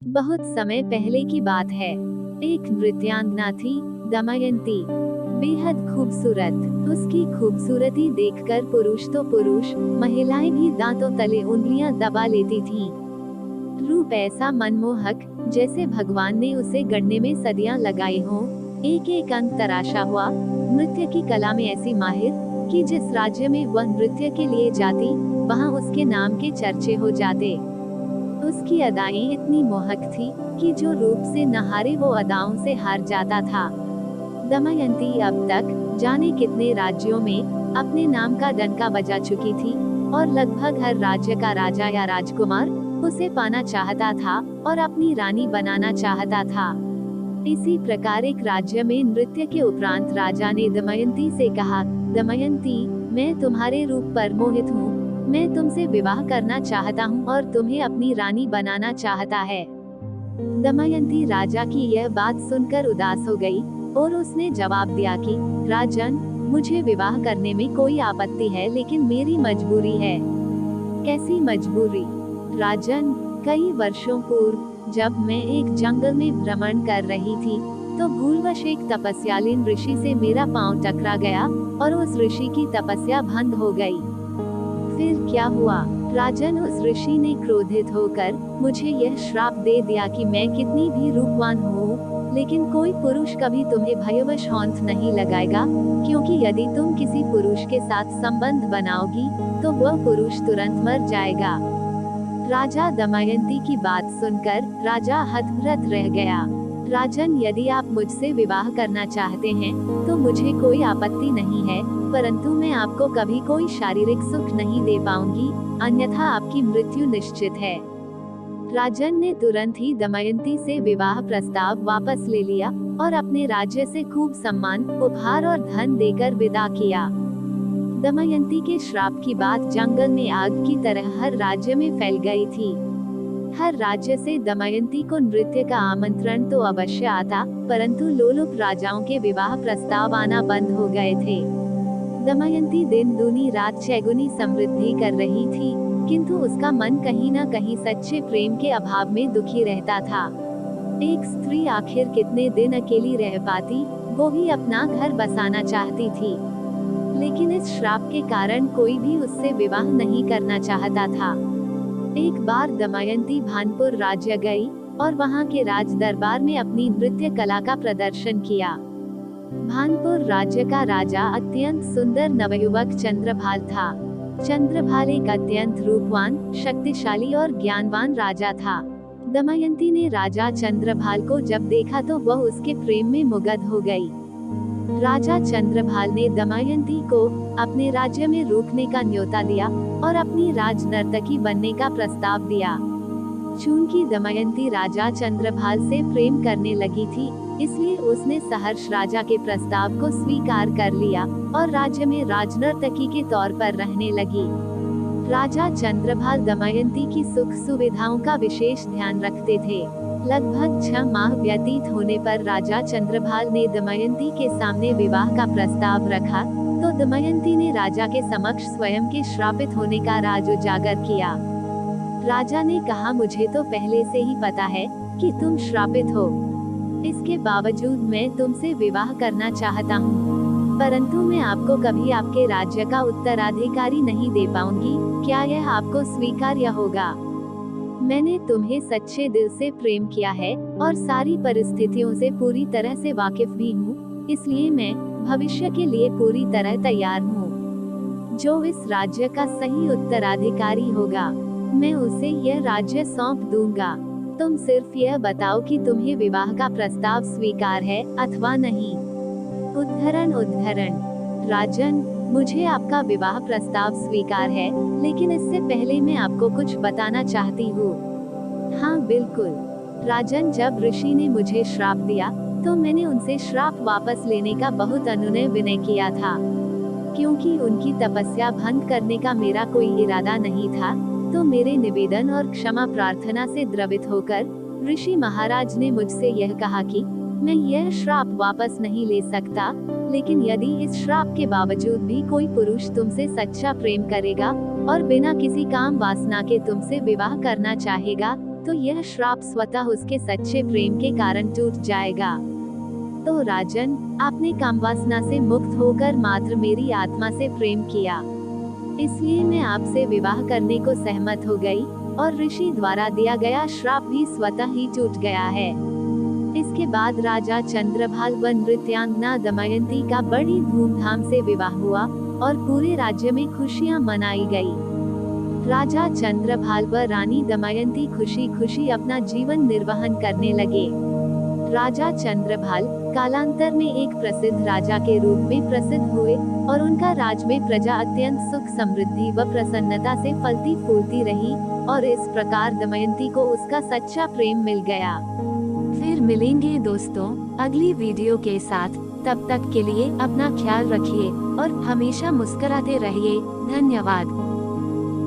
बहुत समय पहले की बात है। एक नृत्यांगना थी, दमयंती। बेहद खूबसूरत। उसकी खूबसूरती देखकर पुरुष तो पुरुष, महिलाएं भी दांतों तले उंगलियां दबा लेती थीं। रूप ऐसा मनमोहक, जैसे भगवान ने उसे गढ़ने में सदियां लगाई हों। एक एक अंग तराशा हुआ। नृत्य की कला में ऐसी माहिर कि जिस राज्य में वह नृत्य के लिए जाती, वहां उसके नाम के चर्चे हो जाते। उसकी अदाएं इतनी मोहक थी कि जो रूप से न हारे वो अदाओं से हार जाता था। दमयंती अब तक जाने कितने राज्यों में अपने नाम का डंका बजा चुकी थी और लगभग हर राज्य का राजा या राजकुमार उसे पाना चाहता था और अपनी रानी बनाना चाहता था। इसी प्रकार एक राज्य में नृत्य के उपरांत राजा ने दमयंती से कहा, दमयंती, मैं तुम्हारे रूप पर मोहित हूँ। मैं तुमसे विवाह करना चाहता हूँ और तुम्हें अपनी रानी बनाना चाहता है। दमयंती राजा की यह बात सुनकर उदास हो गई और उसने जवाब दिया कि राजन, मुझे विवाह करने में कोई आपत्ति है, लेकिन मेरी मजबूरी है। कैसी मजबूरी? राजन, कई वर्षों पूर्व जब मैं एक जंगल में भ्रमण कर रही थी, तो भूलवश एक तपस्यालीन ऋषि से मेरा पांव टकरा गया और उस ऋषि की तपस्या भंग हो गई। फिर क्या हुआ? राजन, उस ऋषि ने क्रोधित होकर मुझे यह श्राप दे दिया कि मैं कितनी भी रूपवान हूँ, लेकिन कोई पुरुष कभी तुम्हें भयवश हौंठ नहीं लगाएगा, क्योंकि यदि तुम किसी पुरुष के साथ संबंध बनाओगी, तो वह पुरुष तुरंत मर जाएगा। राजा दमयंती की बात सुनकर राजा हतप्रभ रह गया। राजन, यदि आप मुझसे विवाह करना चाहते हैं, तो मुझे कोई आपत्ति नहीं है, परंतु मैं आपको कभी कोई शारीरिक सुख नहीं दे पाऊंगी, अन्यथा आपकी मृत्यु निश्चित है। राजन ने तुरंत ही दमयंती से विवाह प्रस्ताव वापस ले लिया और अपने राज्य से खूब सम्मान, उपहार और धन देकर विदा किया। दमयंती के श्राप की बात जंगल में आग की तरह हर राज्य में फैल गई थी। हर राज्य से दमयंती को नृत्य का आमंत्रण तो अवश्य आता, परंतु लोलुप राजाओं के विवाह प्रस्ताव आना बंद हो गए थे। दमयंती दिन दूनी रात चौगुनी समृद्धि कर रही थी, किंतु उसका मन कहीं न कहीं सच्चे प्रेम के अभाव में दुखी रहता था। एक स्त्री आखिर कितने दिन अकेली रह पाती, वो भी अपना घर बसाना चाहती थी, लेकिन इस श्राप के कारण कोई भी उससे विवाह नहीं करना चाहता था। एक बार दमयंती भानपुर राज्य गई और वहां के राज दरबार में अपनी नृत्य कला का प्रदर्शन किया। भानपुर राज्य का राजा अत्यंत सुंदर नवयुवक चंद्रभाल था। चंद्रभाल एक अत्यंत रूपवान, शक्तिशाली और ज्ञानवान राजा था। दमयंती ने राजा चंद्रभाल को जब देखा तो वह उसके प्रेम में मुग्ध हो गई। राजा चंद्रभाल ने दमयंती को अपने राज्य में रुकने का न्योता दिया और अपनी राज नर्तकी बनने का प्रस्ताव दिया। चूंकि दमयंती राजा चंद्रभाल से प्रेम करने लगी थी, इसलिए उसने सहर्ष राजा के प्रस्ताव को स्वीकार कर लिया और राज्य में राजनर्तकी के तौर पर रहने लगी। राजा चंद्रभाल दमयंती की सुख सुविधाओं का विशेष ध्यान रखते थे। लगभग 6 माह व्यतीत होने पर राजा चंद्रभाल ने दमयंती के सामने विवाह का प्रस्ताव रखा, तो दमयंती ने राजा के समक्ष स्वयं के श्रापित होने का राज उजागर किया। राजा ने कहा, मुझे तो पहले से ही पता है कि तुम श्रापित हो। इसके बावजूद मैं तुमसे विवाह करना चाहता हूँ, परंतु मैं आपको कभी आपके राज्य का उत्तराधिकारी नहीं दे पाऊंगी। क्या यह आपको स्वीकार्य होगा? मैंने तुम्हें सच्चे दिल से प्रेम किया है और सारी परिस्थितियों से पूरी तरह से वाकिफ भी हूँ, इसलिए मैं भविष्य के लिए पूरी तरह तैयार हूँ। जो इस राज्य का सही उत्तराधिकारी होगा, मैं उसे यह राज्य सौंप दूंगा। तुम सिर्फ यह बताओ कि तुम्हें विवाह का प्रस्ताव स्वीकार है अथवा नहीं। उद्धरण। राजन, मुझे आपका विवाह प्रस्ताव स्वीकार है, लेकिन इससे पहले मैं आपको कुछ बताना चाहती हूँ। हाँ बिल्कुल। राजन, जब ऋषि ने मुझे श्राप दिया, तो मैंने उनसे श्राप वापस लेने का बहुत अनुनय विनय किया था। क्योंकि उनकी तपस्या भंग करने का मेरा कोई इरादा नहीं था, तो मेरे निवेदन और क्षमा प्रार्थना से द्रवित होकर ऋषि महाराज ने मुझसे यह कहा कि मैं यह श्राप वापस नहीं ले सकता, लेकिन यदि इस श्राप के बावजूद भी कोई पुरुष तुमसे सच्चा प्रेम करेगा और बिना किसी काम वासना के तुमसे विवाह करना चाहेगा, तो यह श्राप स्वतः उसके सच्चे प्रेम के कारण टूट जाएगा। तो राजन, आपने कामवासना से मुक्त होकर मात्र मेरी आत्मा से प्रेम किया, इसलिए मैं आपसे विवाह करने को सहमत हो गई और ऋषि द्वारा दिया गया श्राप भी स्वतः ही टूट गया है। इसके बाद राजा चंद्रभाल व नृत्यांगना दमयंती का बड़ी धूमधाम से विवाह हुआ और पूरे राज्य में खुशियां मनाई गई। राजा चंद्रभाल व रानी दमयंती खुशी खुशी अपना जीवन निर्वहन करने लगे। राजा चंद्रभाल कालांतर में एक प्रसिद्ध राजा के रूप में प्रसिद्ध हुए और उनका राज में प्रजा अत्यंत सुख समृद्धि व प्रसन्नता से फलती फूलती रही और इस प्रकार दमयंती को उसका सच्चा प्रेम मिल गया। फिर मिलेंगे दोस्तों अगली वीडियो के साथ, तब तक के लिए अपना ख्याल रखिए और हमेशा मुस्कुराते रहिए। धन्यवाद।